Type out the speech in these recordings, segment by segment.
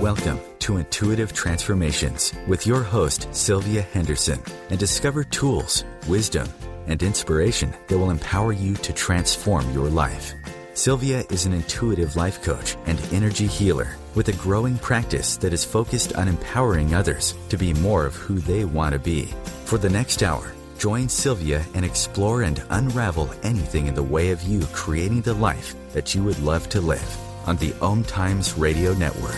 Welcome to Intuitive Transformations with your host, Sylvia Henderson, and discover tools, wisdom, and inspiration that will empower you to transform your life. Sylvia is an intuitive life coach and energy healer with a growing practice that is focused on empowering others to be more of who they want to be. For the next hour, join Sylvia and explore and unravel anything in the way of you creating the life that you would love to live on the OMTimes Radio Network.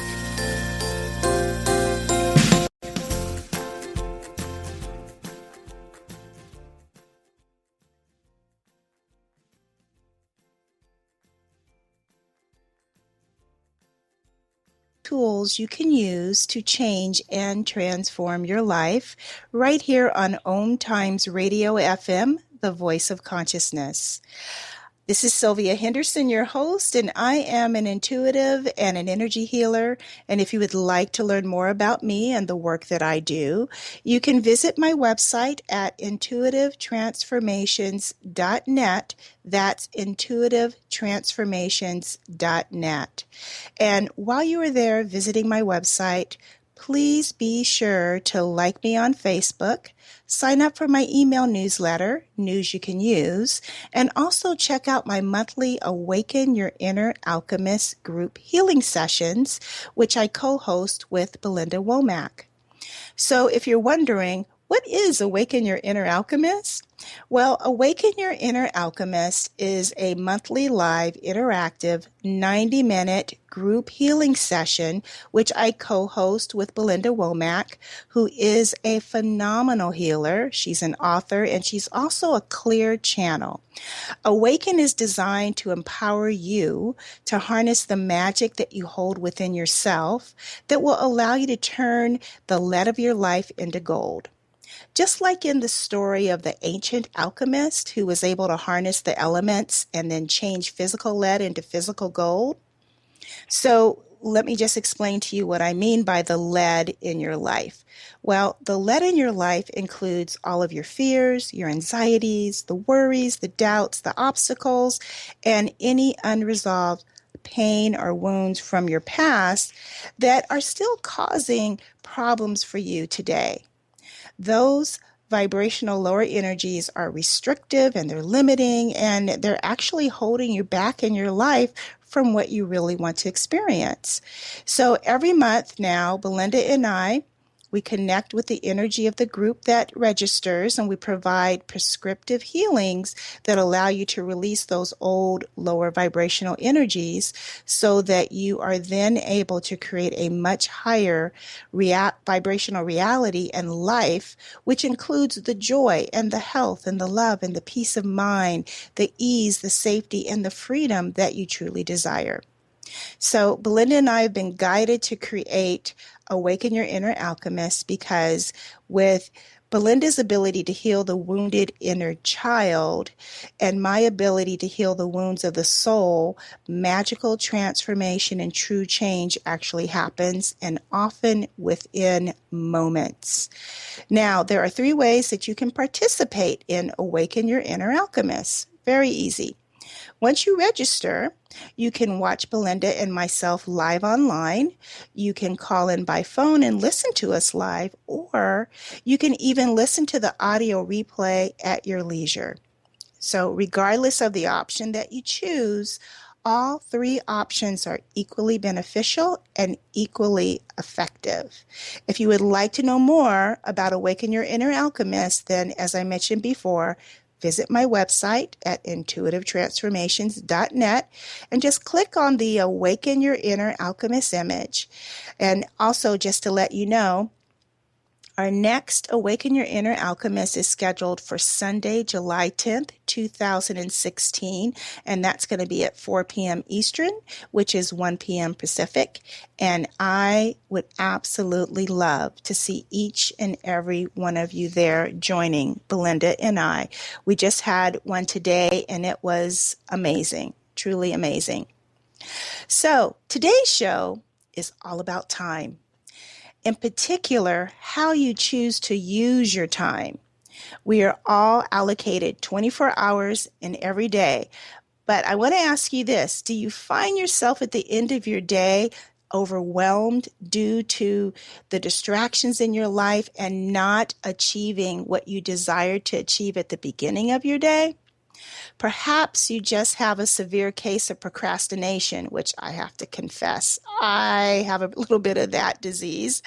Tools you can use to change and transform your life right here on OMTimes Radio FM, the voice of consciousness. This is Sylvia Henderson, your host, and I am an intuitive and an energy healer. And if you would like to learn more about me and the work that I do, you can visit my website at intuitivetransformations.net. That's intuitivetransformations.net. And while you are there visiting my website, please be sure to like me on Facebook, sign up for my email newsletter, News You Can Use, and also check out my monthly Awaken Your Inner Alchemist group healing sessions, which I co-host with Belinda Womack. So if you're wondering, what is Awaken Your Inner Alchemist? Well, Awaken Your Inner Alchemist is a monthly live interactive 90-minute group healing session, which I co-host with Belinda Womack, who is a phenomenal healer. She's an author, and she's also a clear channel. Awaken is designed to empower you to harness the magic that you hold within yourself that will allow you to turn the lead of your life into gold. Just like in the story of the ancient alchemist who was able to harness the elements and then change physical lead into physical gold. So let me just explain to you what I mean by the lead in your life. Well, the lead in your life includes all of your fears, your anxieties, the worries, the doubts, the obstacles, and any unresolved pain or wounds from your past that are still causing problems for you today. Those vibrational lower energies are restrictive and they're limiting, and they're actually holding you back in your life from what you really want to experience. So every month now, Belinda and I, we connect with the energy of the group that registers, and we provide prescriptive healings that allow you to release those old lower vibrational energies so that you are then able to create a much higher vibrational reality and life, which includes the joy and the health and the love and the peace of mind, the ease, the safety, and the freedom that you truly desire. So Belinda and I have been guided to create Awaken Your Inner Alchemist because with Belinda's ability to heal the wounded inner child and my ability to heal the wounds of the soul, magical transformation and true change actually happens, and often within moments. Now, there are 3 ways that you can participate in Awaken Your Inner Alchemist. Very easy. Once you register, you can watch Belinda and myself live online. You can call in by phone and listen to us live, or you can even listen to the audio replay at your leisure. So regardless of the option that you choose, all 3 options are equally beneficial and equally effective. If you would like to know more about Awaken Your Inner Alchemist, then as I mentioned before, visit my website at intuitivetransformations.net and just click on the Awaken Your Inner Alchemist image. And also, just to let you know, our next Awaken Your Inner Alchemist is scheduled for Sunday, July 10th, 2016, and that's going to be at 4 p.m. Eastern, which is 1 p.m. Pacific, and I would absolutely love to see each and every one of you there joining Belinda and I. We just had one today, and it was amazing, truly amazing. So today's show is all about time. In particular, how you choose to use your time. We are all allocated 24 hours in every day. But I want to ask you this. Do you find yourself at the end of your day overwhelmed due to the distractions in your life and not achieving what you desired to achieve at the beginning of your day? Perhaps you just have a severe case of procrastination, which I have to confess, I have a little bit of that disease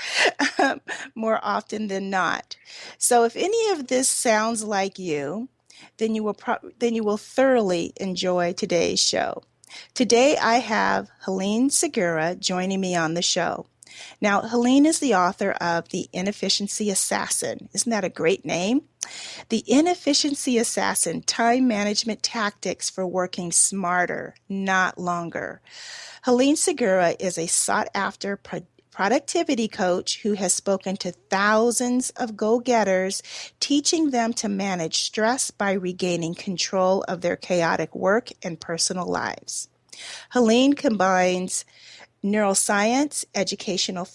more often than not. So if any of this sounds like you, then you will thoroughly enjoy today's show. Today I have Helene Segura joining me on the show. Now, Helene is the author of The Inefficiency Assassin. Isn't that a great name? The Inefficiency Assassin, Time Management Tactics for Working Smarter, Not Longer. Helene Segura is a sought-after productivity coach who has spoken to thousands of go-getters, teaching them to manage stress by regaining control of their chaotic work and personal lives. Helene combines neuroscience, educational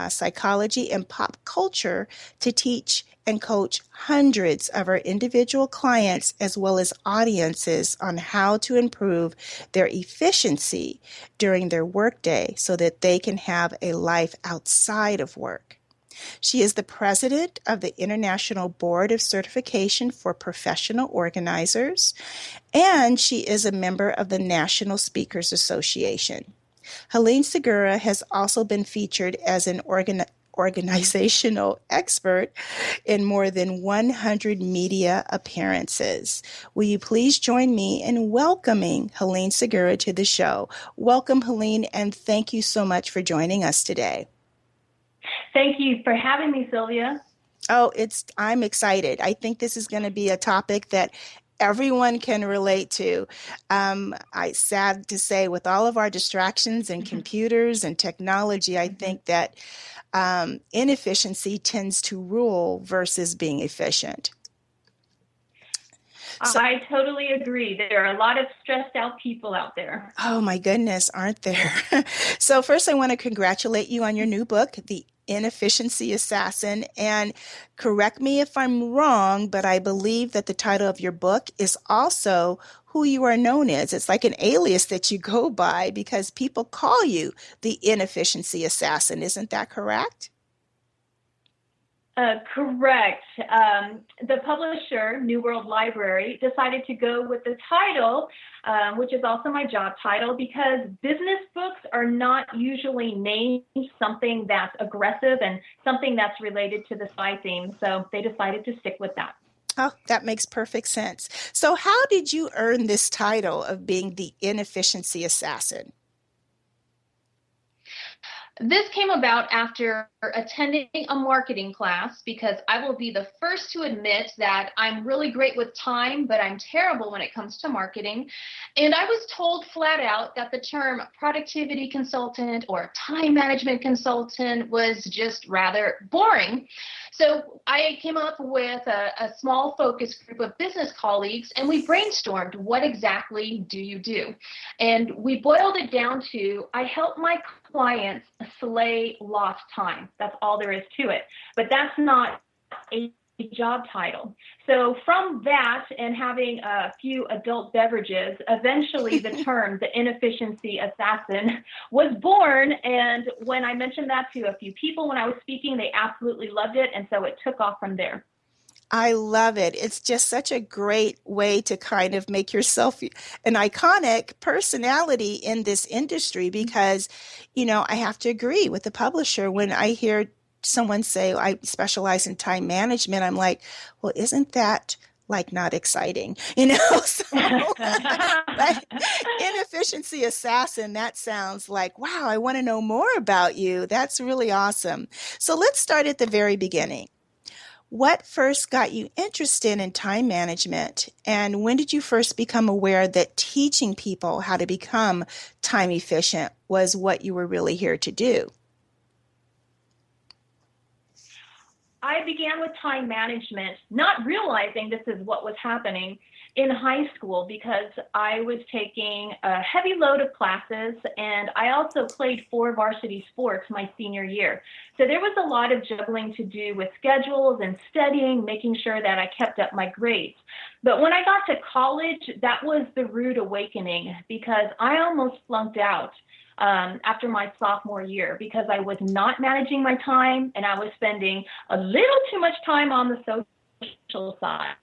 psychology, and pop culture to teach and coach hundreds of our individual clients as well as audiences on how to improve their efficiency during their workday so that they can have a life outside of work. She is the president of the International Board of Certification for Professional Organizers, and she is a member of the National Speakers Association. Helene Segura has also been featured as an organizational expert in more than 100 media appearances. Will you please join me in welcoming Helene Segura to the show? Welcome, Helene, and thank you so much for joining us today. Thank you for having me, Sylvia. I'm excited. I think this is going to be a topic that everyone can relate to. Sad to say, with all of our distractions and computers and technology, I think that inefficiency tends to rule versus being efficient. So, I totally agree. There are a lot of stressed out people out there. Oh my goodness, aren't there? So first I want to congratulate you on your new book, The Inefficiency Assassin. And correct me if I'm wrong, but I believe that the title of your book is also who you are known as. It's like an alias that you go by because people call you the Inefficiency Assassin. Isn't that correct? Correct. The publisher, New World Library, decided to go with the title, which is also my job title, because business books are not usually named something that's aggressive and something that's related to the spy theme. So they decided to stick with that. Oh, that makes perfect sense. So how did you earn this title of being the Inefficiency Assassin? This came about after attending a marketing class, because I will be the first to admit that I'm really great with time, but I'm terrible when it comes to marketing. And I was told flat out that the term productivity consultant or time management consultant was just rather boring. So I came up with a small focus group of business colleagues, and we brainstormed, what exactly do you do? And we boiled it down to, I help my clients slay lost time. That's all there is to it. But that's not a job title. So from that and having a few adult beverages, eventually the term, the Inefficiency Assassin, was born. And when I mentioned that to a few people when I was speaking, they absolutely loved it. And so it took off from there. I love it. It's just such a great way to kind of make yourself an iconic personality in this industry because, I have to agree with the publisher. When I hear someone say, I specialize in time management, I'm like, well, isn't that like not exciting? So, but Inefficiency Assassin, that sounds like, wow, I want to know more about you. That's really awesome. So let's start at the very beginning. What first got you interested in time management, and when did you first become aware that teaching people how to become time efficient was what you were really here to do? I began with time management, not realizing this is what was happening, in high school because I was taking a heavy load of classes, and I also played 4 varsity sports my senior year. So there was a lot of juggling to do with schedules and studying, making sure that I kept up my grades. But when I got to college, that was the rude awakening because I almost flunked out after my sophomore year because I was not managing my time and I was spending a little too much time on the social side.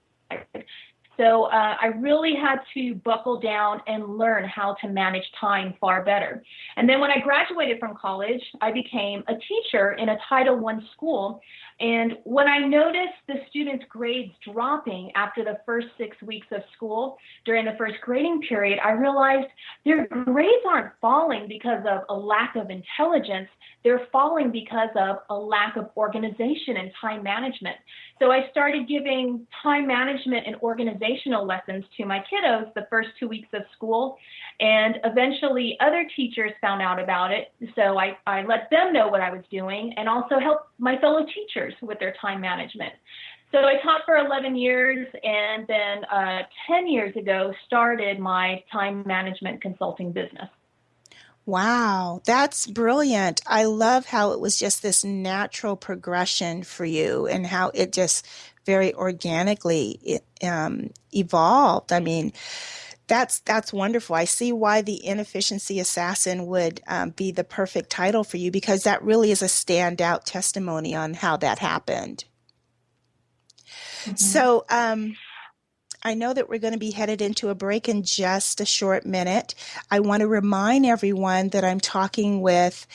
So I really had to buckle down and learn how to manage time far better. And then when I graduated from college, I became a teacher in a Title I school. And when I noticed the students' grades dropping after the first 6 weeks of school during the first grading period, I realized their grades aren't falling because of a lack of intelligence. They're falling because of a lack of organization and time management. So I started giving time management and organizational lessons to my kiddos the first 2 weeks of school. And eventually other teachers found out about it. So I let them know what I was doing and also helped my fellow teachers with their time management. So I taught for 11 years and then 10 years ago started my time management consulting business. Wow, that's brilliant. I love how it was just this natural progression for you and how it just very organically evolved. I mean, that's wonderful. I see why the Inefficiency Assassin would be the perfect title for you because that really is a standout testimony on how that happened. Mm-hmm. So, I know that we're going to be headed into a break in just a short minute. I want to remind everyone that I'm talking with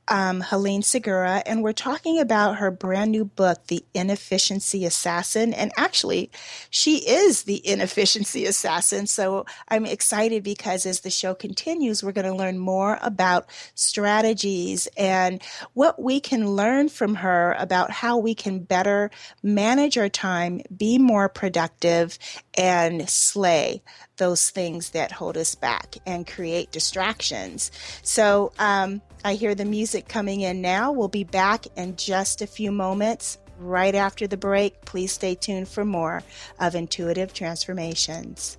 Helene Segura, and we're talking about her brand new book, The Inefficiency Assassin. And actually, she is the Inefficiency Assassin. So I'm excited because as the show continues, we're going to learn more about strategies and what we can learn from her about how we can better manage our time, be more productive, and slay those things that hold us back and create distractions. So I hear the music coming in now. We'll be back in just a few moments right after the break. Please stay tuned for more of Intuitive Transformations.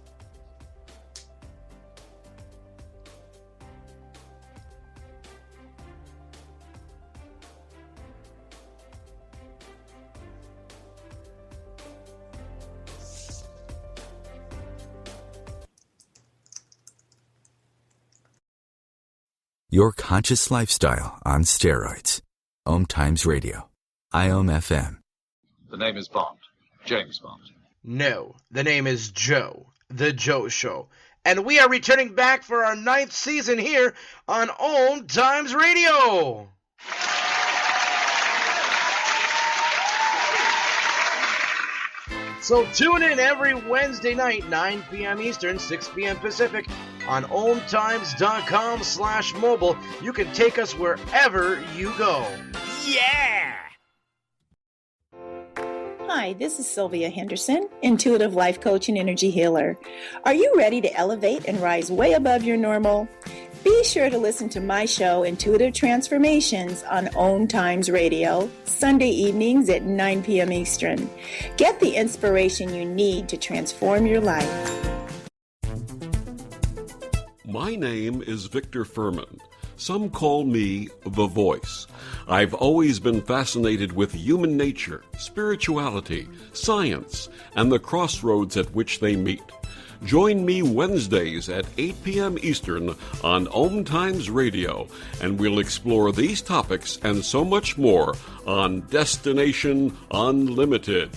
Your conscious lifestyle on steroids. OMTimes Radio. IOM FM. The name is Bond. James Bond. No, the name is Joe. The Joe Show. And we are returning back for our 9th season here on OMTimes Radio. So tune in every Wednesday night, 9 p.m. Eastern, 6 p.m. Pacific, on OMTimes.com/mobile. You can take us wherever you go. Yeah! Hi, this is Sylvia Henderson, intuitive life coach and energy healer. Are you ready to elevate and rise way above your normal? Be sure to listen to my show, Intuitive Transformations, on OMTimes Radio, Sunday evenings at 9 p.m. Eastern. Get the inspiration you need to transform your life. My name is Victor Furman. Some call me The Voice. I've always been fascinated with human nature, spirituality, science, and the crossroads at which they meet. Join me Wednesdays at 8 p.m. Eastern on OMTimes Radio, and we'll explore these topics and so much more on Destination Unlimited.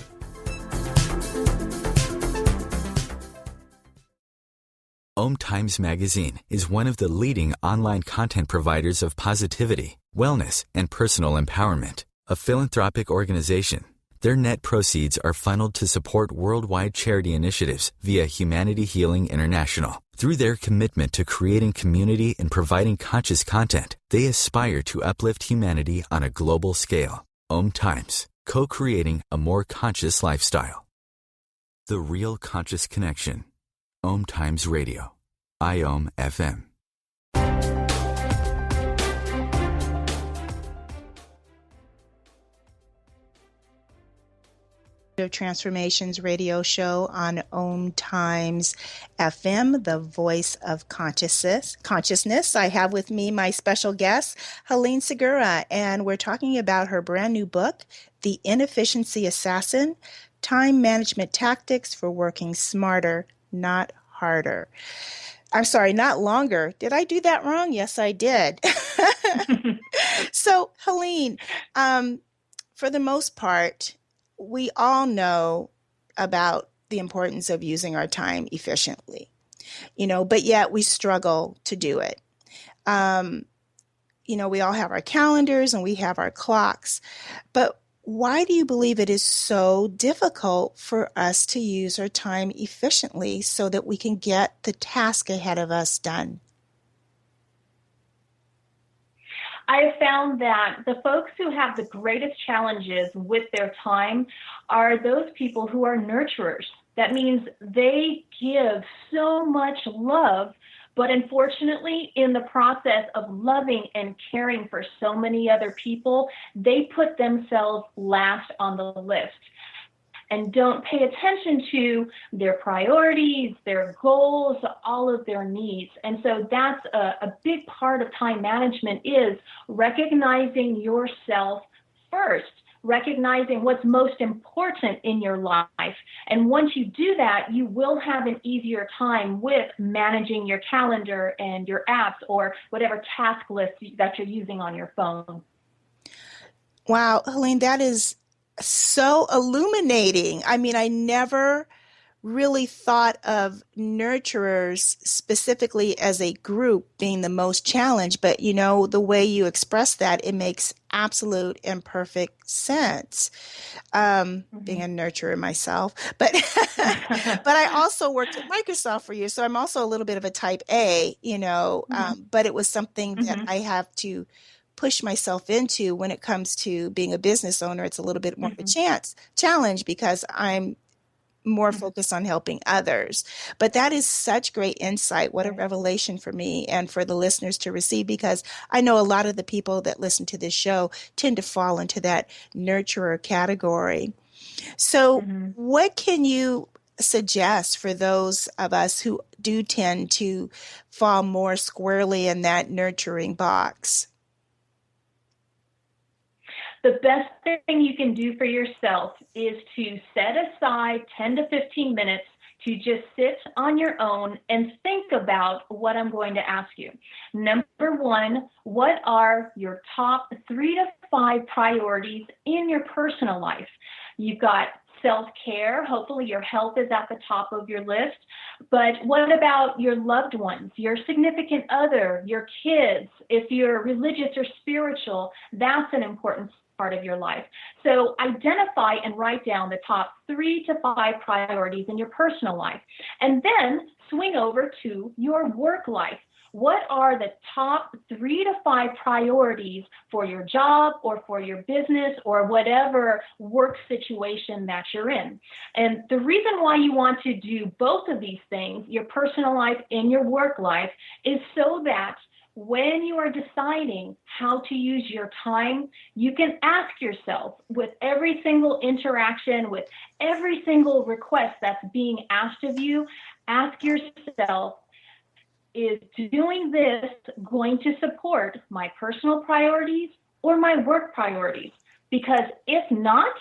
OMTimes Magazine is one of the leading online content providers of positivity, wellness, and personal empowerment. A philanthropic organization, their net proceeds are funneled to support worldwide charity initiatives via Humanity Healing International. Through their commitment to creating community and providing conscious content, they aspire to uplift humanity on a global scale. OMTimes, co-creating a more conscious lifestyle. The Real Conscious Connection. OMTimes Radio. IOM FM. Transformations radio show on OMTimes FM, the voice of consciousness. I have with me my special guest, Helene Segura, and we're talking about her brand new book, The Inefficiency Assassin, Time Management Tactics for Working Smarter, Not Harder. I'm sorry, not longer. Did I do that wrong? Yes, I did. So, Helene, for the most part, we all know about the importance of using our time efficiently, but yet we struggle to do it. We all have our calendars and we have our clocks, but why do you believe it is so difficult for us to use our time efficiently so that we can get the task ahead of us done? I have found that the folks who have the greatest challenges with their time are those people who are nurturers. That means they give so much love, but unfortunately, in the process of loving and caring for so many other people, they put themselves last on the list and don't pay attention to their priorities, their goals, all of their needs. And so that's a big part of time management, is recognizing yourself first, recognizing what's most important in your life. And once you do that, you will have an easier time with managing your calendar and your apps or whatever task list that you're using on your phone. Wow, Helene, that is so illuminating. I mean, I never really thought of nurturers specifically as a group being the most challenged, but the way you express that, it makes absolute and perfect sense. Being a nurturer myself, but but I also worked at Microsoft for years, so I'm also a little bit of a type A, but it was something that I have to push myself into when it comes to being a business owner. It's a little bit more of a challenge because I'm more focused on helping others. But that is such great insight. What a revelation for me and for the listeners to receive, because I know a lot of the people that listen to this show tend to fall into that nurturer category. So what can you suggest for those of us who do tend to fall more squarely in that nurturing box? The best thing you can do for yourself is to set aside 10 to 15 minutes to just sit on your own and think about what I'm going to ask you. Number one, what are your top 3 to 5 priorities in your personal life? You've got self-care. Hopefully your health is at the top of your list. But what about your loved ones, your significant other, your kids? If you're religious or spiritual, that's an important part of your life. So identify and write down the top 3 to 5 priorities in your personal life, and then swing over to your work life. What are the top 3 to 5 priorities for your job or for your business or whatever work situation that you're in? And the reason why you want to do both of these things, your personal life and your work life, is so that when you are deciding how to use your time, you can ask yourself, with every single interaction, with every single request that's being asked of you, ask yourself, is doing this going to support my personal priorities or my work priorities? Because if not,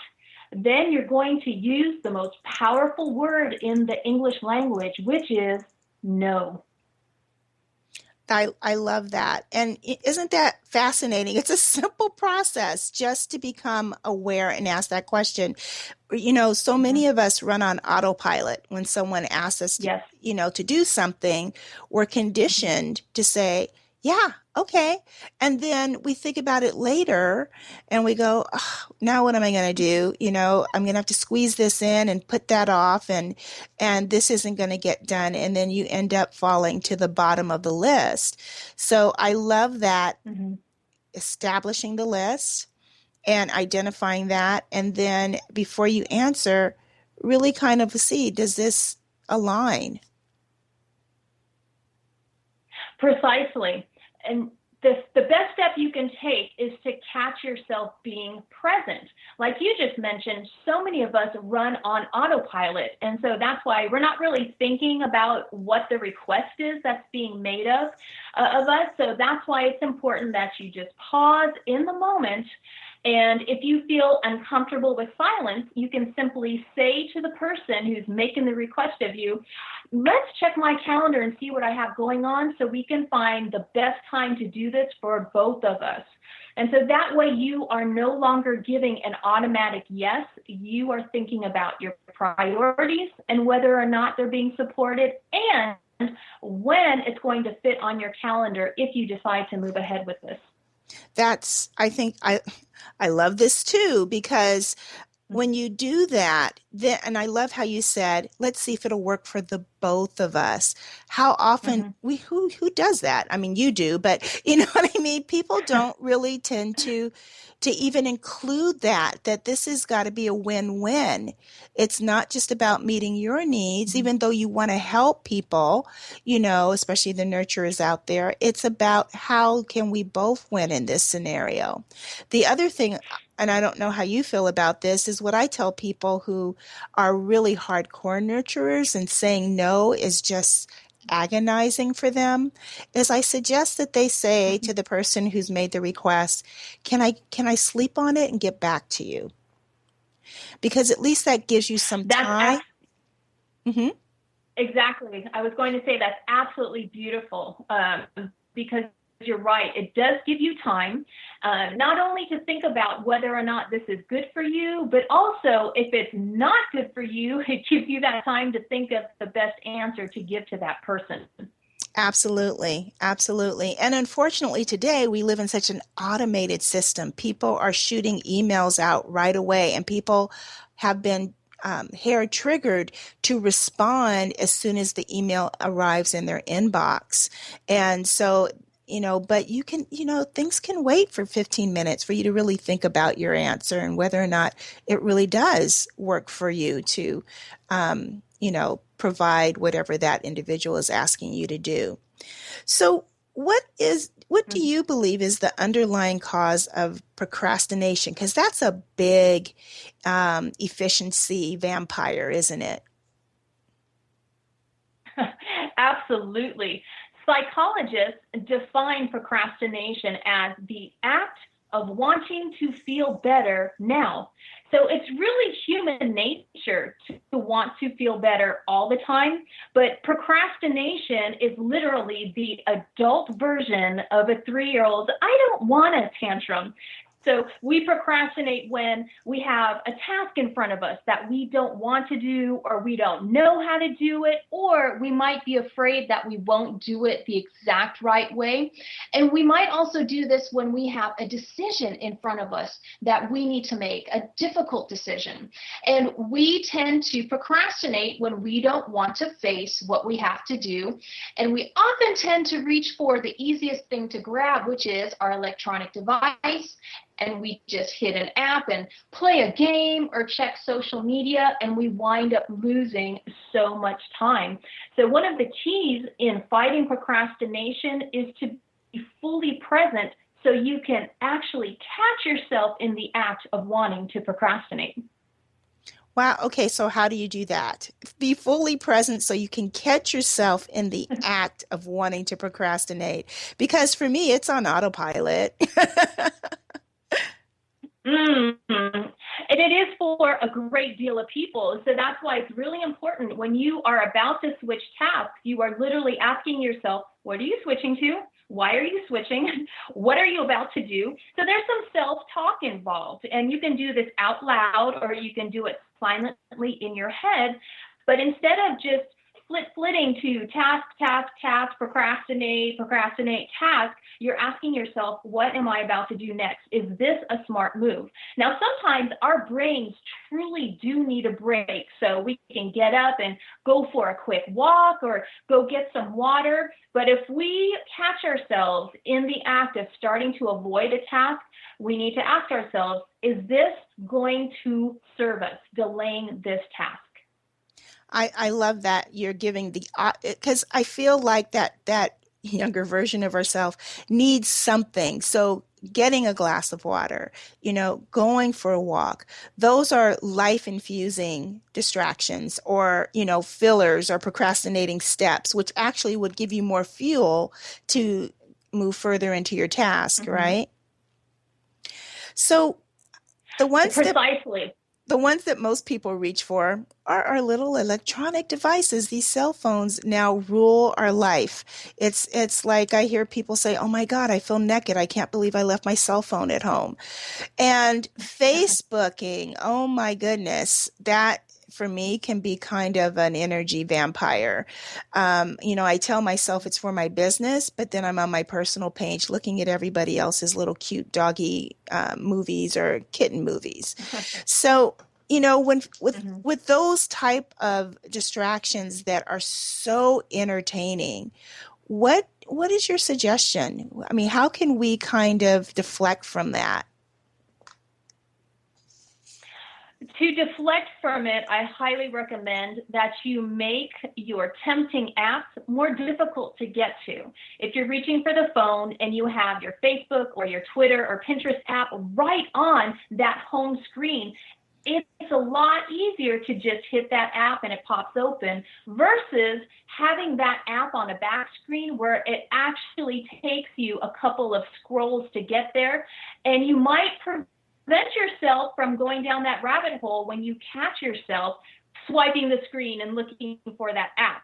then you're going to use the most powerful word in the English language, which is no. I love that. And isn't that fascinating? It's a simple process just to become aware and ask that question. So many of us run on autopilot when someone asks us to, to do something. We're conditioned to say, yeah, okay. And then we think about it later and we go, oh, now what am I going to do? I'm going to have to squeeze this in and put that off, and this isn't going to get done. And then you end up falling to the bottom of the list. So I love that establishing the list and identifying that. And then before you answer, really kind of see, does this align? Precisely. And the best step you can take is to catch yourself being present. Like you just mentioned, so many of us run on autopilot. And so that's why we're not really thinking about what the request is that's being made of us. So that's why it's important that you just pause in the moment. And if you feel uncomfortable with silence, you can simply say to the person who's making the request of you, let's check my calendar and see what I have going on so we can find the best time to do this for both of us. And so that way you are no longer giving an automatic yes. You are thinking about your priorities and whether or not they're being supported and when it's going to fit on your calendar if you decide to move ahead with this. I think I love this too, because when you do that, then, and I love how you said, let's see if it'll work for the both of us. How often who does that? I mean, you do, but you know what I mean? People don't really tend to even include that this has got to be a win-win. It's not just about meeting your needs, even though you want to help people, you know, especially the nurturers out there. It's about how can we both win in this scenario. The other thing, and I don't know how you feel about this, is what I tell people who are really hardcore nurturers and saying no is just agonizing for them, is I suggest that they say to the person who's made the request, can I sleep on it and get back to you? Because at least that gives you some time. Exactly. I was going to say that's absolutely beautiful because you're right. It does give you time, not only to think about whether or not this is good for you, but also if it's not good for you, it gives you that time to think of the best answer to give to that person. Absolutely. Absolutely. And unfortunately today we live in such an automated system. People are shooting emails out right away, and people have been hair triggered to respond as soon as the email arrives in their inbox. And so, you know, but you can, you know, things can wait for 15 minutes for you to really think about your answer and whether or not it really does work for you to, you know, provide whatever that individual is asking you to do. So what do you believe is the underlying cause of procrastination? Because that's a big efficiency vampire, isn't it? Absolutely. Psychologists define procrastination as the act of wanting to feel better now. So it's really human nature to want to feel better all the time, but procrastination is literally the adult version of a 3-year-old, I don't want a tantrum. So we procrastinate when we have a task in front of us that we don't want to do, or we don't know how to do it, or we might be afraid that we won't do it the exact right way. And we might also do this when we have a decision in front of us that we need to make, a difficult decision. And we tend to procrastinate when we don't want to face what we have to do. And we often tend to reach for the easiest thing to grab, which is our electronic device. And we just hit an app and play a game or check social media, and we wind up losing so much time. So one of the keys in fighting procrastination is to be fully present so you can actually catch yourself in the act of wanting to procrastinate. Wow. Okay. So how do you do that? Be fully present so you can catch yourself in the act of wanting to procrastinate. Because for me, it's on autopilot. And it is for a great deal of people. So that's why it's really important when you are about to switch tasks, you are literally asking yourself, what are you switching to? Why are you switching? What are you about to do? So there's some self-talk involved, and you can do this out loud or you can do it silently in your head. But instead of just flitting to task, procrastinate, task, you're asking yourself, what am I about to do next? Is this a smart move? Now, sometimes our brains truly do need a break. So we can get up and go for a quick walk or go get some water. But if we catch ourselves in the act of starting to avoid a task, we need to ask ourselves, is this going to serve us, delaying this task? I love that you're giving because I feel like that younger version of ourselves needs something. So getting a glass of water, going for a walk, those are life infusing distractions or, fillers or procrastinating steps, which actually would give you more fuel to move further into your task, right? So the ones that most people reach for are our little electronic devices. These cell phones now rule our life. It's like I hear people say, "Oh my God, I feel naked. I can't believe I left my cell phone at home." And Facebooking, oh my goodness, that for me can be kind of an energy vampire. I tell myself it's for my business, but then I'm on my personal page looking at everybody else's little cute doggy movies or kitten movies. So, with those type of distractions that are so entertaining, what is your suggestion? I mean, how can we kind of deflect from that? To deflect from it, I highly recommend that you make your tempting apps more difficult to get to. If you're reaching for the phone and you have your Facebook or your Twitter or Pinterest app right on that home screen, it's a lot easier to just hit that app and it pops open versus having that app on a back screen where it actually takes you a couple of scrolls to get there, and you might prevent yourself from going down that rabbit hole when you catch yourself swiping the screen and looking for that app.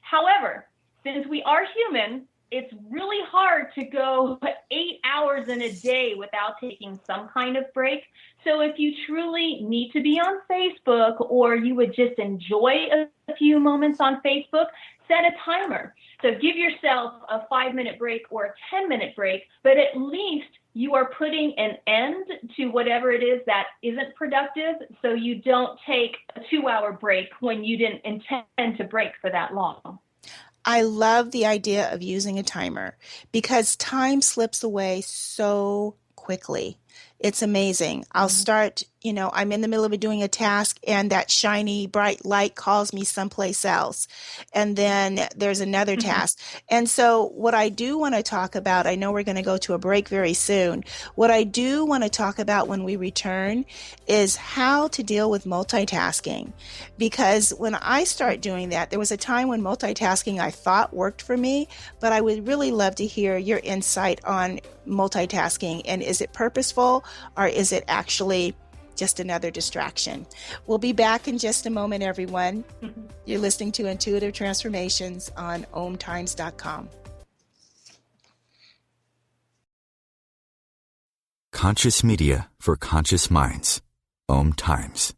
However, since we are human, it's really hard to go 8 hours in a day without taking some kind of break. So if you truly need to be on Facebook or you would just enjoy a few moments on Facebook, set a timer. So give yourself a 5-minute break or a 10-minute break, but at least you are putting an end to whatever it is that isn't productive, so you don't take a 2-hour break when you didn't intend to break for that long. I love the idea of using a timer because time slips away so quickly. It's amazing. I'll start, I'm in the middle of doing a task and that shiny bright light calls me someplace else. And then there's another task. And so what I do want to talk about, I know we're going to go to a break very soon. What I do want to talk about when we return is how to deal with multitasking. Because when I start doing that, there was a time when multitasking I thought worked for me, but I would really love to hear your insight on multitasking, and is it purposeful or is it actually just another distraction? We'll be back in just a moment, everyone. You're listening to Intuitive Transformations on OMTimes.com. Conscious media for conscious minds. OMTimes.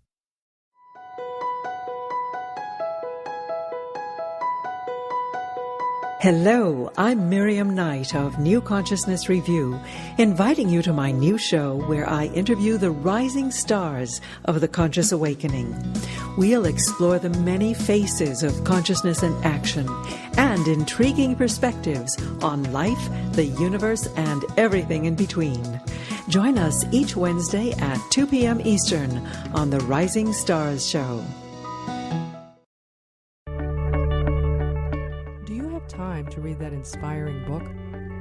Hello, I'm Miriam Knight of New Consciousness Review, inviting you to my new show where I interview the rising stars of the conscious awakening. We'll explore the many faces of consciousness in action and intriguing perspectives on life, the universe, and everything in between. Join us each Wednesday at 2 p.m. Eastern on the Rising Stars Show. Time to read that inspiring book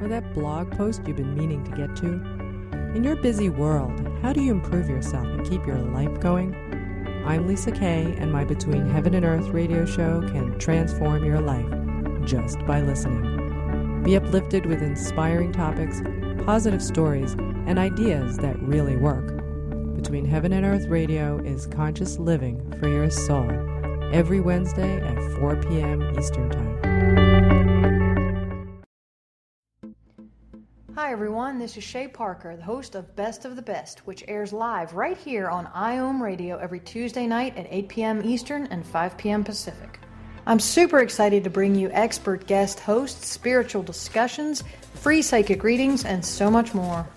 or that blog post you've been meaning to get to? In your busy world, how do you improve yourself and keep your life going? I'm Lisa Kay, and my Between Heaven and Earth radio show can transform your life just by listening. Be uplifted with inspiring topics, positive stories, and ideas that really work. Between Heaven and Earth radio is conscious living for your soul, every Wednesday at 4 p.m. Eastern Time. Hi everyone, this is Shay Parker, the host of Best of the Best, which airs live right here on IOM Radio every Tuesday night at 8 p.m. Eastern and 5 p.m. Pacific. I'm super excited to bring you expert guest hosts, spiritual discussions, free psychic readings, and so much more.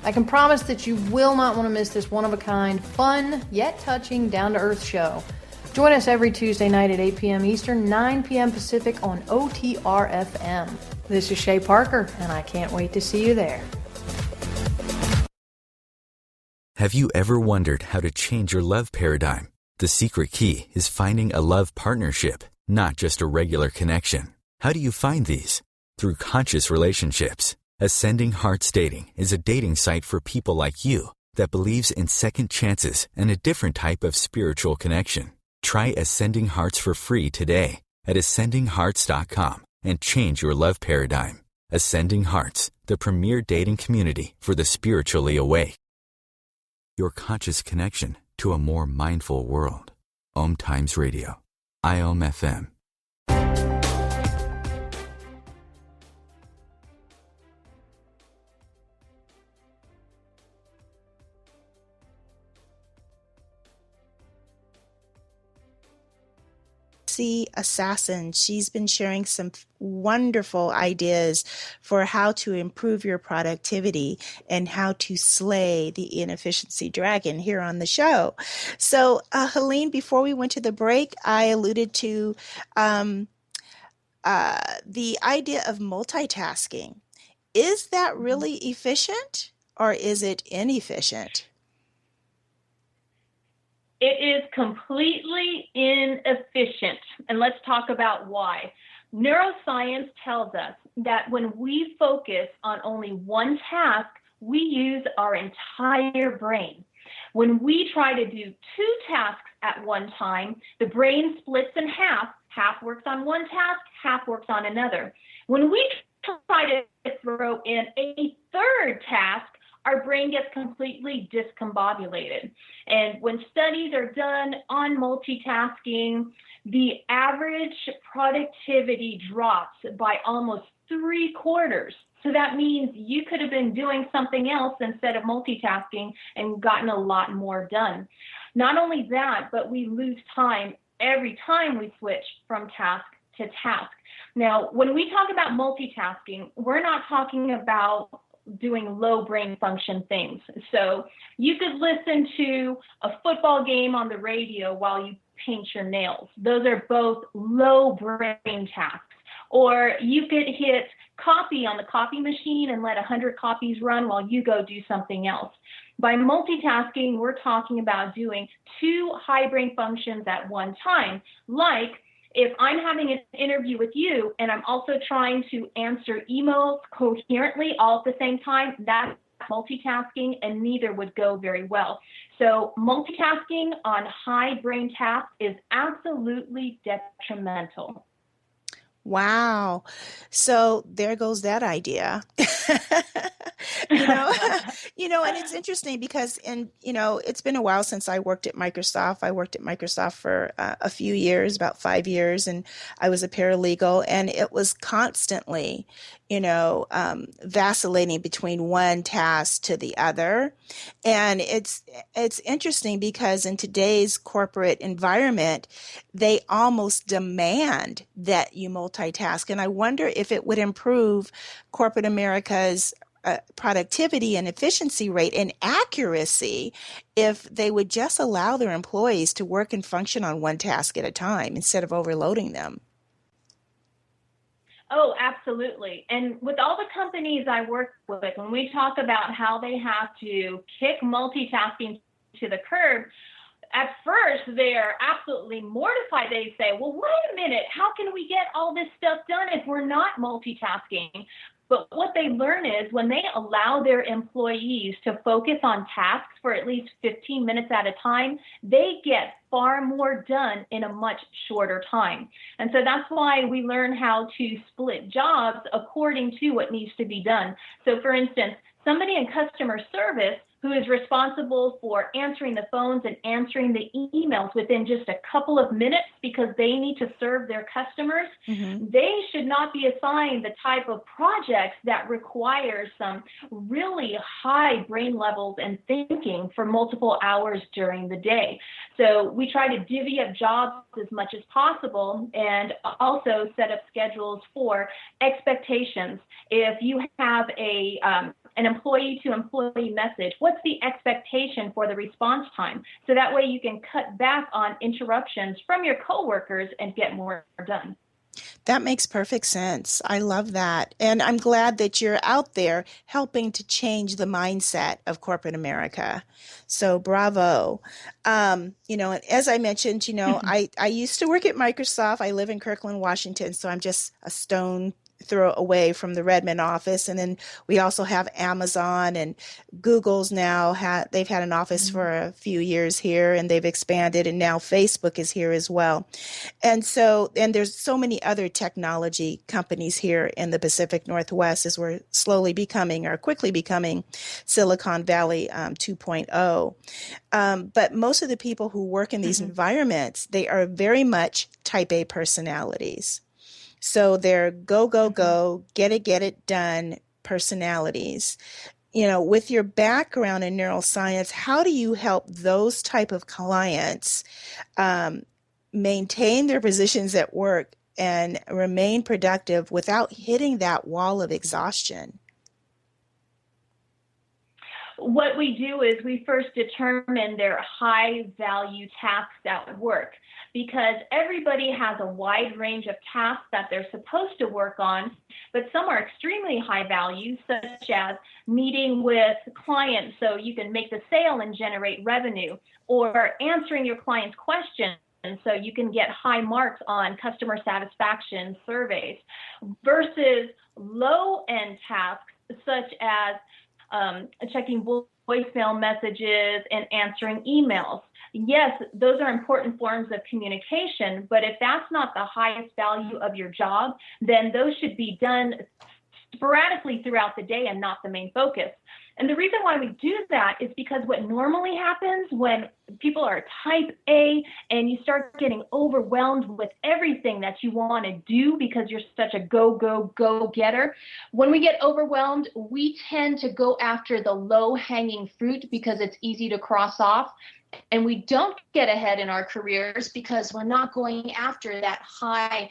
I can promise that you will not want to miss this one-of-a-kind, fun, yet touching, down-to-earth show. Join us every Tuesday night at 8 p.m. Eastern, 9 p.m. Pacific on OTR-FM. This is Shay Parker, and I can't wait to see you there. Have you ever wondered how to change your love paradigm? The secret key is finding a love partnership, not just a regular connection. How do you find these? through conscious relationships. Ascending Hearts Dating is a dating site for people like you that believes in second chances and a different type of spiritual connection. Try Ascending Hearts for free today at ascendinghearts.com and change your love paradigm. Ascending Hearts, the premier dating community for the spiritually awake. Your conscious connection to a more mindful world. OMTimes Radio. IOM FM. Inefficiency Assassin. She's been sharing some wonderful ideas for how to improve your productivity and how to slay the inefficiency dragon here on the show. So, Helene, before we went to the break, I alluded to the idea of multitasking. Is that really efficient or is it inefficient? It is completely inefficient. And let's talk about why. Neuroscience tells us that when we focus on only one task, we use our entire brain. When we try to do two tasks at one time, the brain splits in half. Half works on one task, half works on another. When we try to throw in a third task, our brain gets completely discombobulated. And when studies are done on multitasking, the average productivity drops by almost 3/4. So that means you could have been doing something else instead of multitasking and gotten a lot more done. Not only that, but we lose time every time we switch from task to task. Now, when we talk about multitasking, we're not talking about doing low brain function things. So you could listen to a football game on the radio while you paint your nails. Those are both low brain tasks. Or you could hit copy on the copy machine and let 100 copies run while you go do something else. By multitasking, we're talking about doing two high brain functions at one time, like if I'm having an interview with you and I'm also trying to answer emails coherently all at the same time, that's multitasking, and neither would go very well. So multitasking on high brain tasks is absolutely detrimental. Wow. So there goes that idea. you know, and it's interesting because it's been a while since I worked at Microsoft. I worked at Microsoft for a few years, about 5 years, and I was a paralegal, and it was constantly, vacillating between one task to the other. And it's interesting because in today's corporate environment, they almost demand that you multitask. And I wonder if it would improve corporate America's productivity and efficiency rate and accuracy if they would just allow their employees to work and function on one task at a time instead of overloading them. Oh, absolutely. And with all the companies I work with, when we talk about how they have to kick multitasking to the curb, at first they are absolutely mortified. They say, well, wait a minute, how can we get all this stuff done if we're not multitasking? But what they learn is when they allow their employees to focus on tasks for at least 15 minutes at a time, they get far more done in a much shorter time. And so that's why we learn how to split jobs according to what needs to be done. So for instance, somebody in customer service who is responsible for answering the phones and answering the emails within just a couple of minutes because they need to serve their customers, they should not be assigned the type of projects that require some really high brain levels and thinking for multiple hours during the day. So we try to divvy up jobs as much as possible and also set up schedules for expectations. If you have an employee-to-employee message, what's the expectation for the response time? So that way you can cut back on interruptions from your coworkers and get more done. That makes perfect sense. I love that. And I'm glad that you're out there helping to change the mindset of corporate America. So bravo. And as I mentioned, I used to work at Microsoft. I live in Kirkland, Washington, so I'm just a stone throw away from the Redmond office. And then we also have Amazon, and Google's now they've had an office for a few years here, and they've expanded, and now Facebook is here as well. And there's so many other technology companies here in the Pacific Northwest, as we're quickly becoming Silicon Valley 2.0. But most of the people who work in these environments, they are very much type A personalities. So they're go, go, go, get it done personalities. With your background in neuroscience, how do you help those type of clients maintain their positions at work and remain productive without hitting that wall of exhaustion? What we do is we first determine their high value tasks at work, because everybody has a wide range of tasks that they're supposed to work on, but some are extremely high value, such as meeting with clients so you can make the sale and generate revenue, or answering your client's questions so you can get high marks on customer satisfaction surveys, versus low-end tasks such as checking voicemail messages and answering emails. Yes, those are important forms of communication, but if that's not the highest value of your job, then those should be done sporadically throughout the day and not the main focus. And the reason why we do that is because what normally happens when people are type A and you start getting overwhelmed with everything that you want to do because you're such a go, go, go getter, when we get overwhelmed, we tend to go after the low-hanging fruit because it's easy to cross off. And we don't get ahead in our careers because we're not going after that high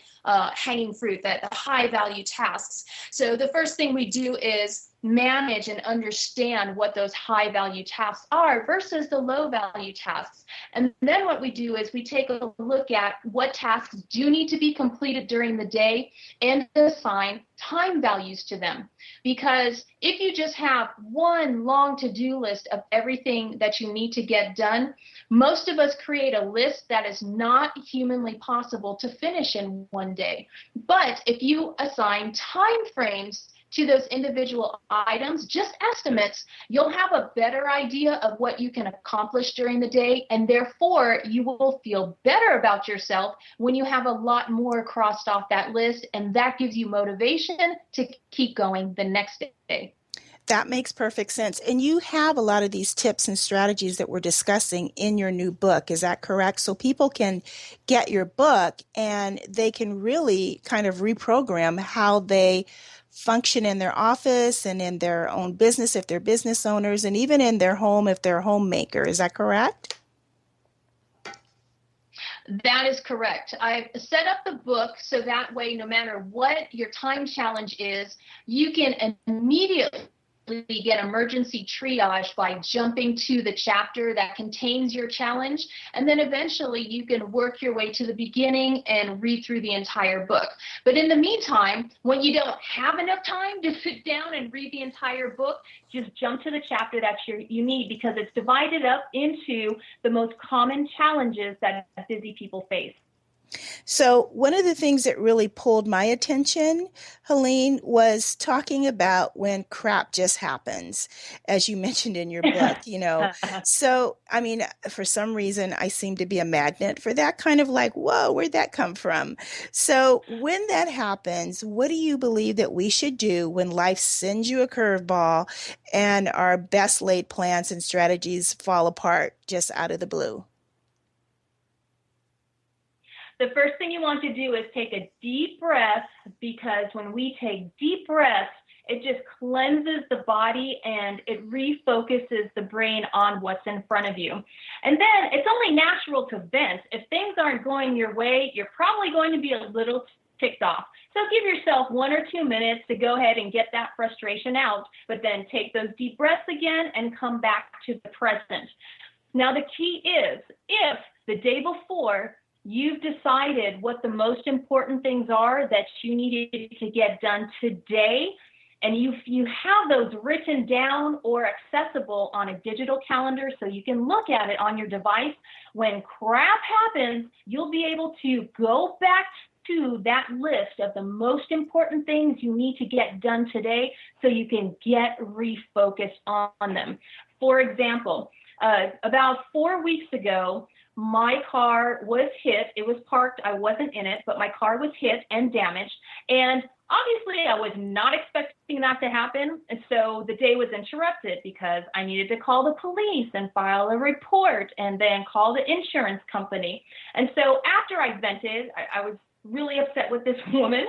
hanging fruit, that high value tasks. So the first thing we do is manage and understand what those high value tasks are versus the low value tasks. And then what we do is we take a look at what tasks do need to be completed during the day and assign time values to them. Because if you just have one long to-do list of everything that you need to get done, most of us create a list that is not humanly possible to finish in one day. But if you assign time frames to those individual items, just estimates, you'll have a better idea of what you can accomplish during the day, and therefore you will feel better about yourself when you have a lot more crossed off that list, and that gives you motivation to keep going the next day. That makes perfect sense. And you have a lot of these tips and strategies that we're discussing in your new book. Is that correct? So people can get your book and they can really kind of reprogram how they function in their office and in their own business if they're business owners, and even in their home if they're a homemaker. Is that correct? That is correct. I've set up the book so that way, no matter what your time challenge is, you can immediately get emergency triage by jumping to the chapter that contains your challenge, and then eventually you can work your way to the beginning and read through the entire book. But in the meantime, when you don't have enough time to sit down and read the entire book, just jump to the chapter that you need, because it's divided up into the most common challenges that busy people face. So one of the things that really pulled my attention, Helene, was talking about when crap just happens, as you mentioned in your book, So, I mean, for some reason, I seem to be a magnet for that kind of like, whoa, where'd that come from? So when that happens, what do you believe that we should do when life sends you a curveball and our best laid plans and strategies fall apart just out of the blue? The first thing you want to do is take a deep breath, because when we take deep breaths, it just cleanses the body and it refocuses the brain on what's in front of you. And then it's only natural to vent. If things aren't going your way, you're probably going to be a little ticked off. So give yourself 1 or 2 minutes to go ahead and get that frustration out, but then take those deep breaths again and come back to the present. Now, the key is, if the day before you've decided what the most important things are that you needed to get done today, and you have those written down or accessible on a digital calendar so you can look at it on your device, when crap happens, you'll be able to go back to that list of the most important things you need to get done today so you can get refocused on them. For example, about 4 weeks ago, my car was hit. It was parked. I wasn't in it, but my car was hit and damaged. And obviously, I was not expecting that to happen. And so the day was interrupted because I needed to call the police and file a report and then call the insurance company. And so after I vented, I was really upset with this woman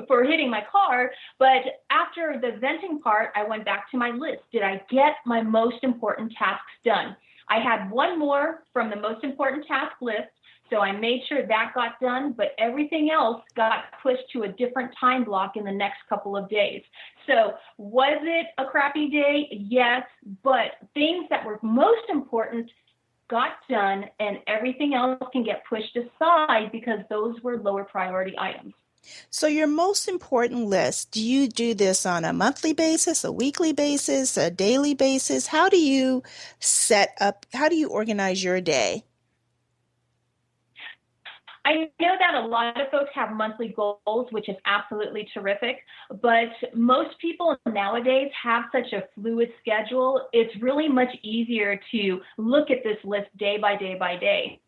for hitting my car. But after the venting part, I went back to my list. Did I get my most important tasks done? I had one more from the most important task list, so I made sure that got done, but everything else got pushed to a different time block in the next couple of days. So was it a crappy day? Yes, but things that were most important got done, and everything else can get pushed aside because those were lower priority items. So your most important list, do you do this on a monthly basis, a weekly basis, a daily basis? How do you organize your day? I know that a lot of folks have monthly goals, which is absolutely terrific, but most people nowadays have such a fluid schedule. It's really much easier to look at this list day by day by day.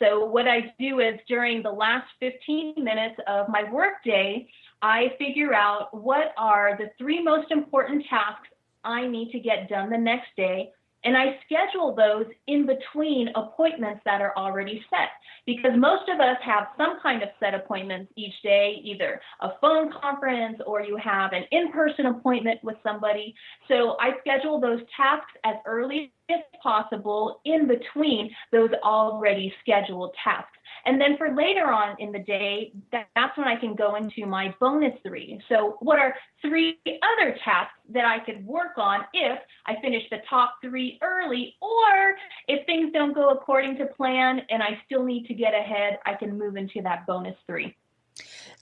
So what I do is during the last 15 minutes of my work day, I figure out what are the 3 most important tasks I need to get done the next day. And I schedule those in between appointments that are already set, because most of us have some kind of set appointments each day, either a phone conference or you have an in-person appointment with somebody. So I schedule those tasks as early as possible in between those already scheduled tasks. And then for later on in the day, that's when I can go into my bonus 3. So what are 3 other tasks that I could work on if I finish the top 3 early, or if things don't go according to plan and I still need to get ahead, I can move into that bonus 3.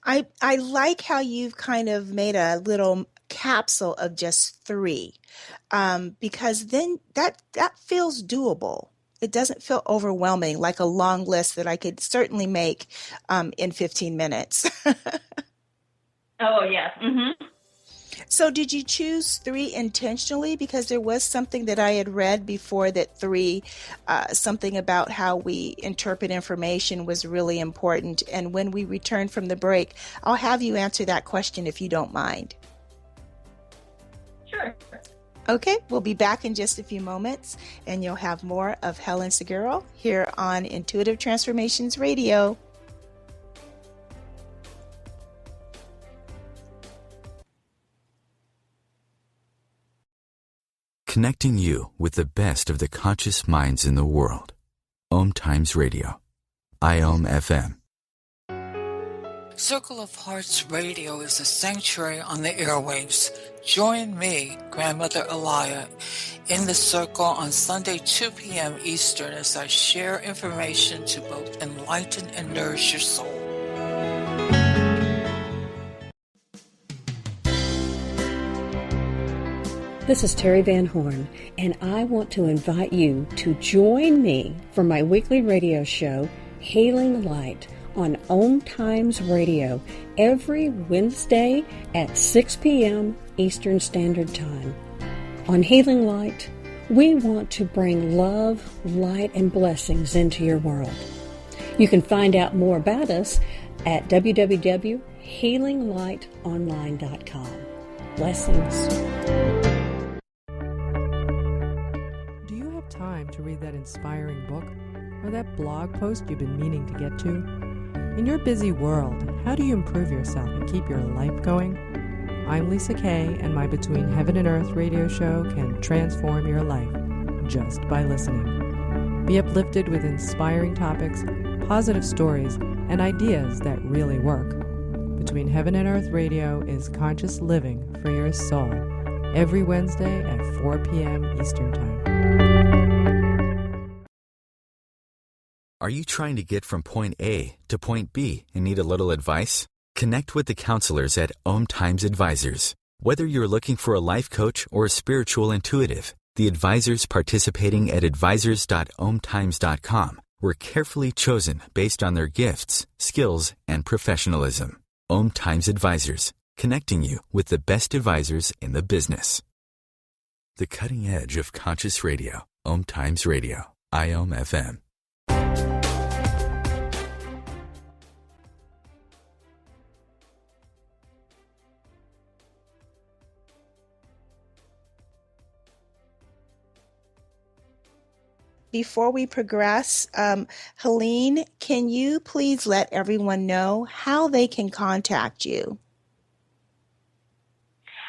I like how you've kind of made a little capsule of just 3, because then that feels doable. It doesn't feel overwhelming, like a long list that I could certainly make in 15 minutes. Oh, yes. Mm-hmm. So did you choose 3 intentionally? Because there was something that I had read before that 3, something about how we interpret information was really important. And when we return from the break, I'll have you answer that question if you don't mind. Sure. Okay, we'll be back in just a few moments, and you'll have more of Helene Segura here on Intuitive Transformations Radio. Connecting you with the best of the conscious minds in the world. OMTimes Radio. IOM FM. Circle of Hearts Radio is a sanctuary on the airwaves. Join me, Grandmother Elia, in the circle on Sunday, 2 p.m. Eastern, as I share information to both enlighten and nourish your soul. This is Terry Van Horn, and I want to invite you to join me for my weekly radio show, Healing Light, on OMTimes Radio every Wednesday at 6 p.m. Eastern Standard Time. On Healing Light, we want to bring love, light, and blessings into your world. You can find out more about us at www.healinglightonline.com. Blessings. Do you have time to read that inspiring book or that blog post you've been meaning to get to? In your busy world, how do you improve yourself and keep your life going? I'm Lisa Kay, and my Between Heaven and Earth radio show can transform your life just by listening. Be uplifted with inspiring topics, positive stories, and ideas that really work. Between Heaven and Earth radio is conscious living for your soul, every Wednesday at 4 p.m. Eastern Time. Are you trying to get from point A to point B and need a little advice? Connect with the counselors at OMTimes Advisors. Whether you're looking for a life coach or a spiritual intuitive, the advisors participating at advisors.omtimes.com were carefully chosen based on their gifts, skills, and professionalism. OMTimes Advisors, connecting you with the best advisors in the business. The cutting edge of conscious radio. OMTimes Radio. IOM FM. Before we progress, Helene, can you please let everyone know how they can contact you?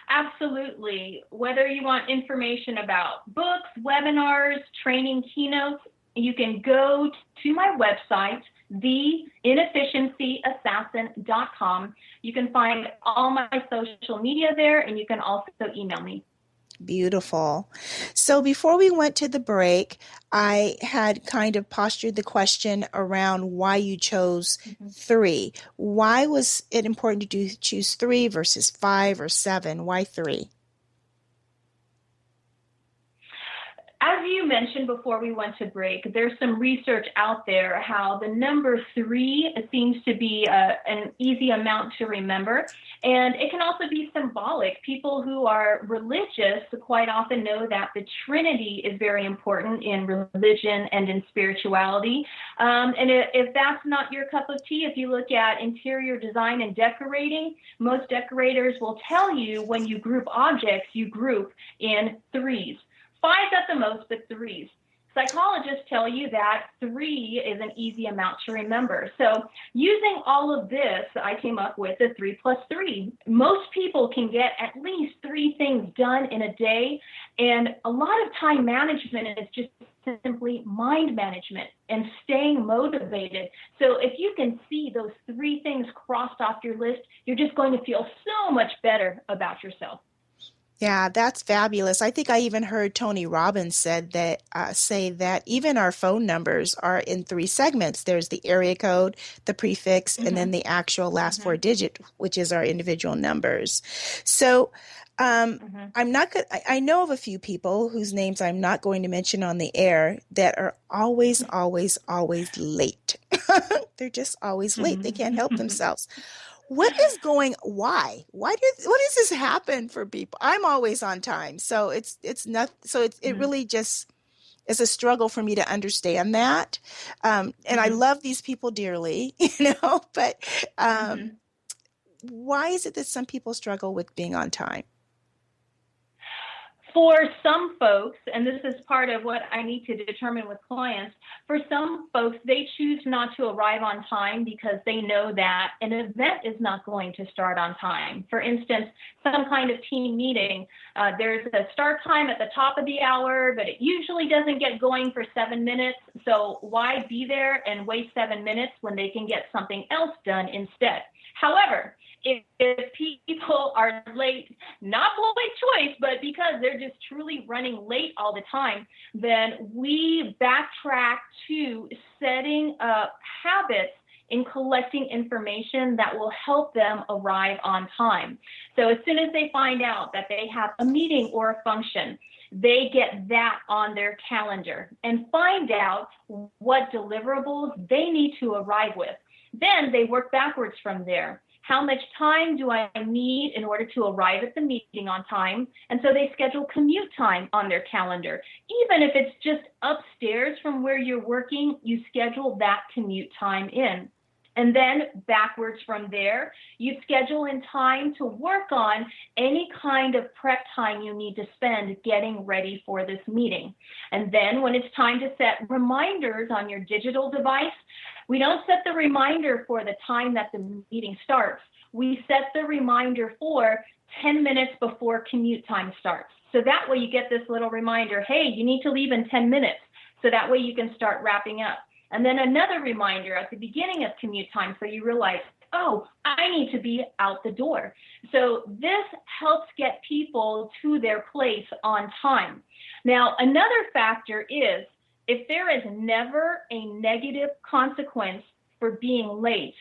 Absolutely. Whether you want information about books, webinars, training, keynotes, you can go to my website, theinefficiencyassassin.com. You can find all my social media there, and you can also email me. Beautiful. So before we went to the break, I had kind of postured the question around why you chose 3. Why was it important to choose 3 versus 5 or 7? Why 3? As you mentioned before we went to break, there's some research out there how the number 3 seems to be an easy amount to remember, and it can also be symbolic. People who are religious quite often know that the Trinity is very important in religion and in spirituality. And if that's not your cup of tea, if you look at interior design and decorating, most decorators will tell you when you group objects, you group in 3s. 5s at the most, but 3s. Psychologists tell you that 3 is an easy amount to remember. So using all of this, I came up with a 3 plus 3. Most people can get at least 3 things done in a day. And a lot of time management is just simply mind management and staying motivated. So if you can see those 3 things crossed off your list, you're just going to feel so much better about yourself. Yeah, that's fabulous. I think I even heard Tony Robbins say that even our phone numbers are in 3 segments. There's the area code, the prefix, and then the actual last 4 digit, which is our individual numbers. So I'm not good. I know of a few people whose names I'm not going to mention on the air that are always late. They're just always late. They can't help themselves. What does this happen for people? I'm always on time. So it really just is a struggle for me to understand that. And I love these people dearly, but why is it that some people struggle with being on time? For some folks, and this is part of what I need to determine with clients, for some folks, they choose not to arrive on time because they know that an event is not going to start on time. For instance, some kind of team meeting, there's a start time at the top of the hour, but it usually doesn't get going for 7 minutes. So why be there and waste 7 minutes when they can get something else done instead? However, if people are late, not by choice, but because they're just truly running late all the time, then we backtrack to setting up habits in collecting information that will help them arrive on time. So as soon as they find out that they have a meeting or a function, they get that on their calendar and find out what deliverables they need to arrive with. Then they work backwards from there. How much time do I need in order to arrive at the meeting on time? And so they schedule commute time on their calendar. Even if it's just upstairs from where you're working, you schedule that commute time in. And then backwards from there, you schedule in time to work on any kind of prep time you need to spend getting ready for this meeting. And then when it's time to set reminders on your digital device, we don't set the reminder for the time that the meeting starts. We set the reminder for 10 minutes before commute time starts. So that way you get this little reminder, hey, you need to leave in 10 minutes. So that way you can start wrapping up. And then another reminder at the beginning of commute time so you realize, oh, I need to be out the door. So this helps get people to their place on time. Now, another factor is if there is never a negative consequence for being late,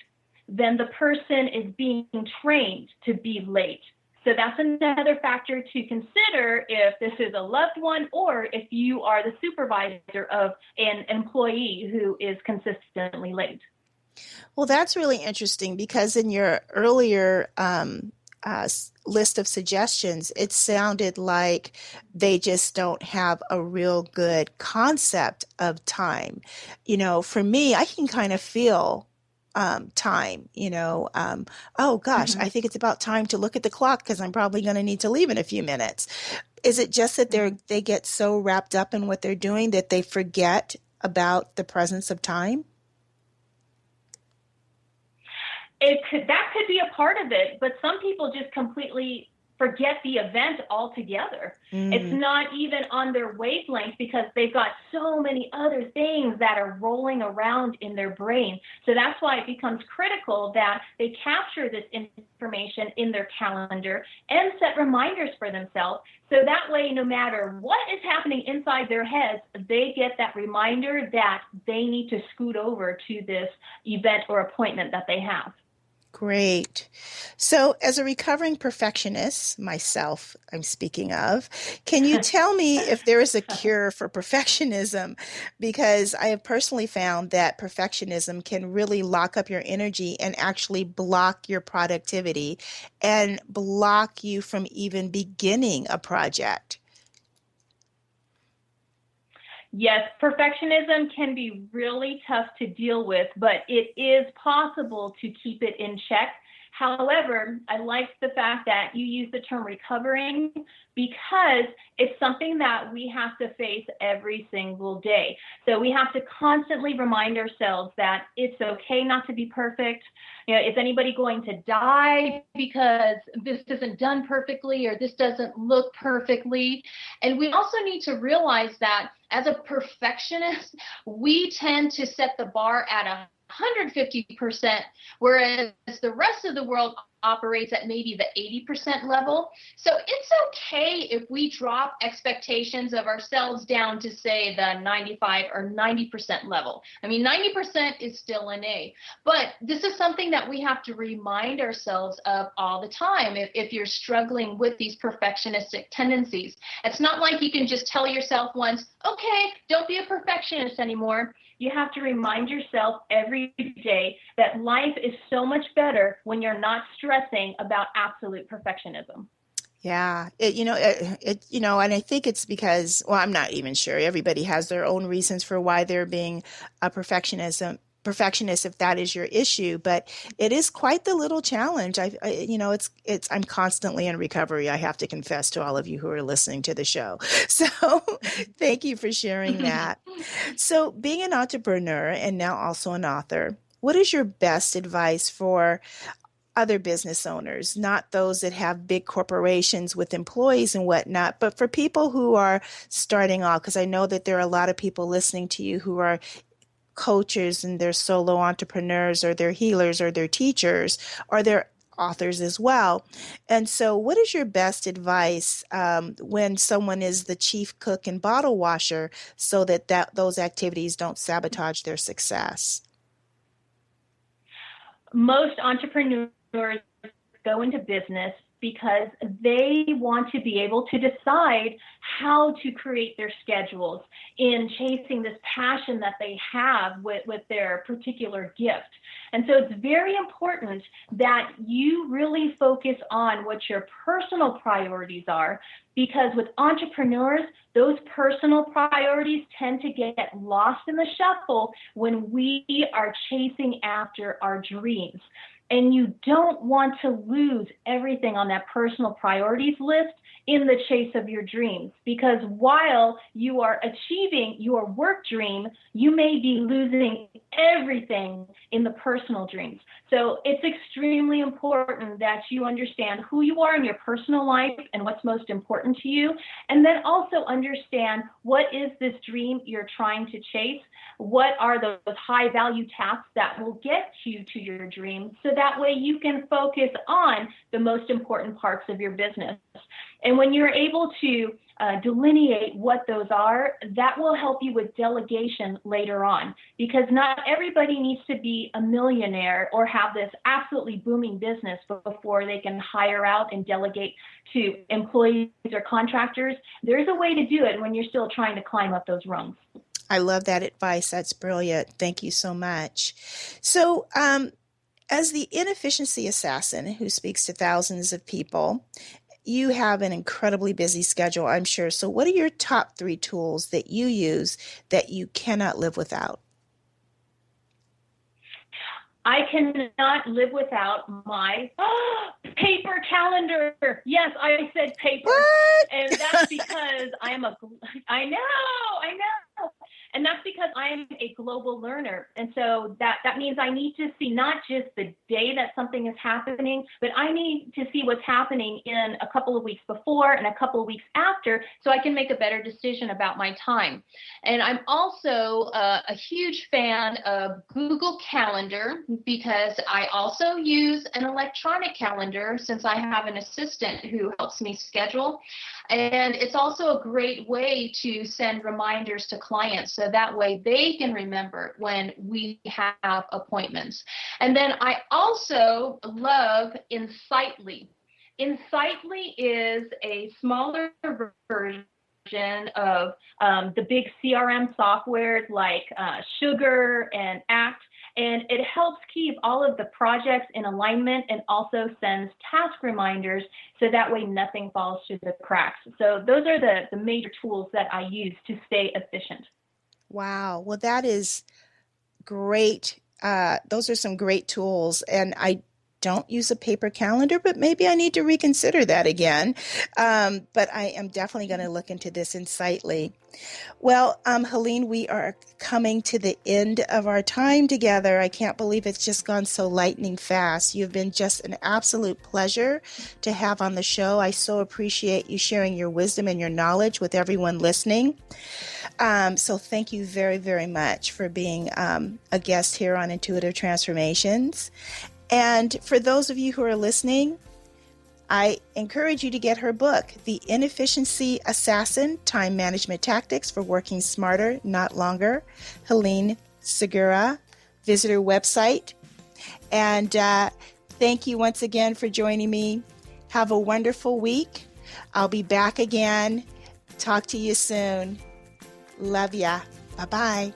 then the person is being trained to be late. So that's another factor to consider if this is a loved one or if you are the supervisor of an employee who is consistently late. Well, that's really interesting because in your earlier list of suggestions, it sounded like they just don't have a real good concept of time. For me, I can kind of feel time, oh gosh, I think it's about time to look at the clock because I'm probably going to need to leave in a few minutes. Is it just that they get so wrapped up in what they're doing that they forget about the presence of time? That could be a part of it, but some people just completely forget the event altogether. It's not even on their wavelength because they've got so many other things that are rolling around in their brain. So that's why it becomes critical that they capture this information in their calendar and set reminders for themselves. So that way, no matter what is happening inside their heads, they get that reminder that they need to scoot over to this event or appointment that they have. Great. So as a recovering perfectionist, myself, I'm speaking of, can you tell me if there is a cure for perfectionism? Because I have personally found that perfectionism can really lock up your energy and actually block your productivity and block you from even beginning a project. Yes, perfectionism can be really tough to deal with, but it is possible to keep it in check. However, I like the fact that you use the term recovering because it's something that we have to face every single day. So we have to constantly remind ourselves that it's okay not to be perfect. Is anybody going to die because this isn't done perfectly or this doesn't look perfectly? And we also need to realize that as a perfectionist, we tend to set the bar at 150%, whereas the rest of the world operates at maybe the 80% level. So it's okay if we drop expectations of ourselves down to, say, the 95 or 90% level. I mean, 90% is still an A, but this is something that we have to remind ourselves of all the time. If you're struggling with these perfectionistic tendencies, it's not like you can just tell yourself once, okay, don't be a perfectionist anymore. You have to remind yourself every day that life is so much better when you're not stressing about absolute perfectionism. Yeah, and I think it's because, well, I'm not even sure. Everybody has their own reasons for why they're being a perfectionist, if that is your issue, but it is quite the little challenge. I'm constantly in recovery. I have to confess to all of you who are listening to the show. So thank you for sharing that. So being an entrepreneur and now also an author, what is your best advice for other business owners, not those that have big corporations with employees and whatnot, but for people who are starting off? Because I know that there are a lot of people listening to you who are coaches and they're solo entrepreneurs or they're healers or they're teachers or they're authors as well. And so what is your best advice when someone is the chief cook and bottle washer so that those activities don't sabotage their success? Most entrepreneurs go into business because they want to be able to decide how to create their schedules in chasing this passion that they have with their particular gift. And so it's very important that you really focus on what your personal priorities are, because with entrepreneurs, those personal priorities tend to get lost in the shuffle when we are chasing after our dreams. And you don't want to lose everything on that personal priorities list in the chase of your dreams, because while you are achieving your work dream, you may be losing everything in the personal dreams. So it's extremely important that you understand who you are in your personal life and what's most important to you, and then also understand what is this dream you're trying to chase, what are those high value tasks that will get you to your dream, so that that way you can focus on the most important parts of your business. And when you're able to delineate what those are, that will help you with delegation later on, because not everybody needs to be a millionaire or have this absolutely booming business before they can hire out and delegate to employees or contractors. There's a way to do it when you're still trying to climb up those rungs. I love that advice. That's brilliant. Thank you so much. So, as the Inefficiency Assassin who speaks to thousands of people, you have an incredibly busy schedule, I'm sure. So what are your top 3 tools that you use that you cannot live without? I cannot live without my paper calendar. Yes, I said paper. What? And that's because I know. And that's because I am a global learner. And so that means I need to see not just the day that something is happening, but I need to see what's happening in a couple of weeks before and a couple of weeks after, so I can make a better decision about my time. And I'm also a huge fan of Google Calendar, because I also use an electronic calendar since I have an assistant who helps me schedule. And it's also a great way to send reminders to clients, so that way they can remember when we have appointments. And then I also love Insightly. Insightly is a smaller version of the big CRM softwares like Sugar and Act. And it helps keep all of the projects in alignment and also sends task reminders, so that way nothing falls through the cracks. So those are the major tools that I use to stay efficient. Wow. Well, that is great. Those are some great tools. And I don't use a paper calendar, but maybe I need to reconsider that again. But I am definitely going to look into this Insightly. Well, Helene, we are coming to the end of our time together. I can't believe it's just gone so lightning fast. You've been just an absolute pleasure to have on the show. I so appreciate you sharing your wisdom and your knowledge with everyone listening. So thank you very, very much for being a guest here on Intuitive Transformations. And for those of you who are listening, I encourage you to get her book, The Inefficiency Assassin, Time Management Tactics for Working Smarter, Not Longer. Helene Segura. Visit her website. And thank you once again for joining me. Have a wonderful week. I'll be back again. Talk to you soon. Love ya. Bye-bye.